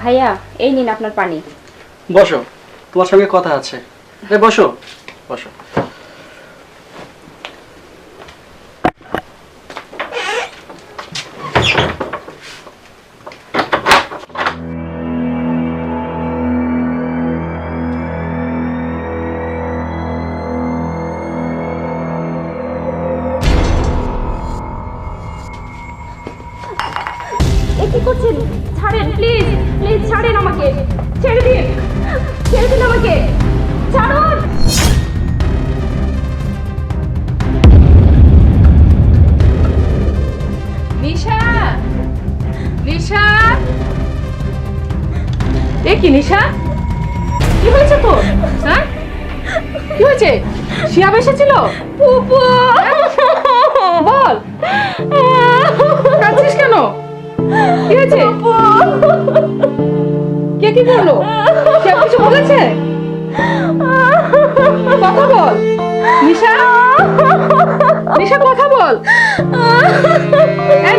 ভাইয়া এই নিন আপনার পানি। বসো, তোমার সঙ্গে কথা আছে। বসো বসো। কি করছেন? ছাড়েন প্লিজ, প্লিজ ছাড়েন আমাকে, ছেড়ে দিন, ছেড়ে দিন আমাকে, ছাড়ুন। নিশা, নিশা, এ কি নিশা? কি হয়েছে তোর? হ্যাঁ, কি হয়েছে? শিয়াব এসেছিল? ফুপু বল, কাঁদছিস কেন? কি হয়েছে? কে কি বললো? শিয়াব কিছু বলেছে? কথা বল নিশা, নিশা কথা বল।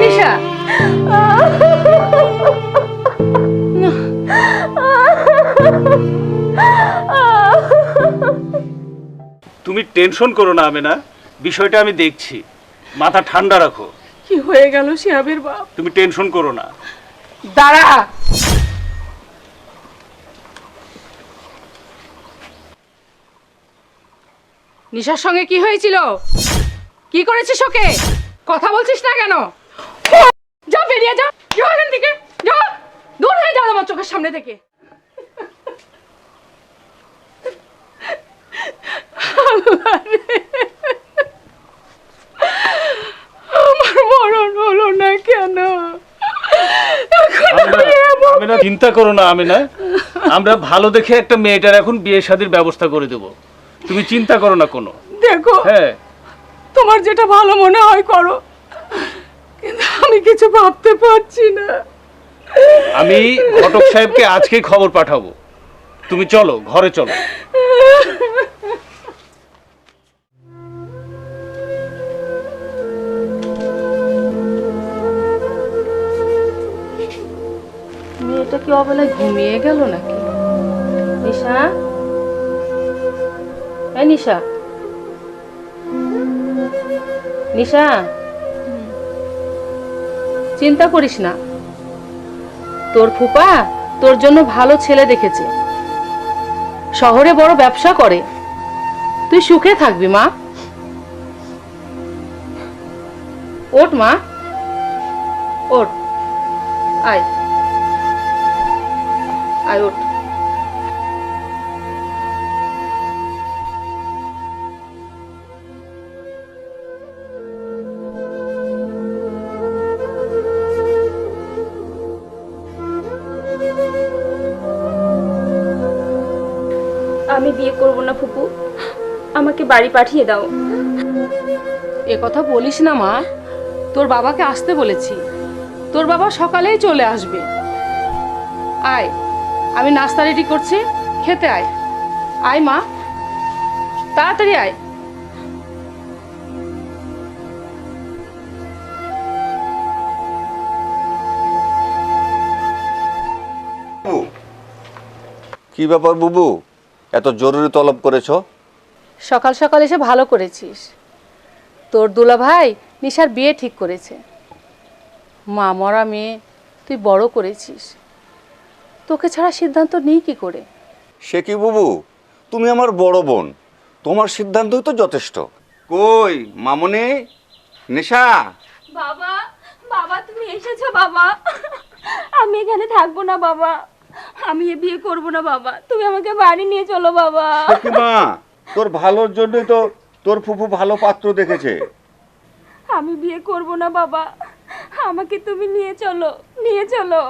নিশা, তুমি টেনশন করো না আমেনা, বিষয়টা আমি দেখছি, মাথা ঠান্ডা রাখো। কি হয়ে গেল শিয়াবের বাপ? তুমি টেনশন করো না। দাঁড়া, নিশার সঙ্গে কি হয়েছিল? কি করেছিস ওকে? কথা বলছিস না কেন? যা বেরিয়ে যা, যা এখান থেকে, যা দূর হয়ে যা আমার চোখের সামনে থেকে। আমার মরণ হলো না কেন? আমেনা চিন্তা করো না আমেনা, আমরা ভালো দেখে একটা মেয়েটার এখন বিয়ে শাদীর ব্যবস্থা করে দেব, তুমি চিন্তা করো না কোনো। দেখো, হ্যাঁ, তোমার যেটা ভালো মনে হয় করো, কিন্তু আমি কিছু ভাবতে পারছি না। আমি ঘটক সাহেবকে আজকেই খবর পাঠাবো, তুমি চলো ঘরে চলো। মেয়েটা কি অবেলায় ঘুমিয়ে গেল নাকি? নিশা, এই নিশা, নিশা, চিন্তা করিস না, তোর ফুপা তোর জন্য ভালো ছেলে দেখেছে, শহরে বড় ব্যবসা করে, তুই সুখে থাকবি মা। ওঠ মা, ওঠ, আয় আয়, ওঠ। আমি বিয়ে করব না ফুপু, আমাকে বাড়ি পাঠিয়ে দাও। এ কথা বলিস না মা, তোর বাবাকে আসতে বলেছি, তোর বাবা সকালেই চলে আসবে। আয়, আমি নাস্তা রেডি করছি, খেতে আয়। আয় মা, তাড়াতাড়ি আয়। কি ব্যাপার বুবু, এত জরুরি তলব করেছো? সকাল সকাল এসে ভালো করেছিস, তোর দুলা ভাই নিশার বিয়ে ঠিক করেছে। মা মরা মেয়ে তুই বড় করেছিস, তোকে ছাড়া সিদ্ধান্ত নেই কি করে? সে কি বুবু, তুমি আমার বড় বোন, তোমার সিদ্ধান্তই তো যথেষ্ট। কই মামনি, নিশা? বাবা, বাবা তুমি এসেছো বাবা, আমি এখানে থাকবো না বাবা, আমি এ বিয়ে করব না বাবা, তুমি আমাকে বাড়ি নিয়ে চলো বাবা। মা, তোর ভালোর জন্যই তো তোর ফুফু ভালো পাত্র দেখেছে। আমি বিয়ে করব না বাবা, আমাকে তুমি নিয়ে চলো, নিয়ে চলো।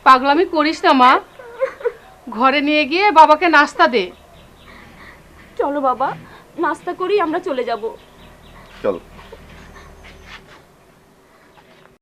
পাগলামি করিস না মা, ঘরে নিয়ে গিয়ে বাবাকে নাস্তা দে। চলো বাবা, নাস্তা করি আমরা চলে যাব। চল।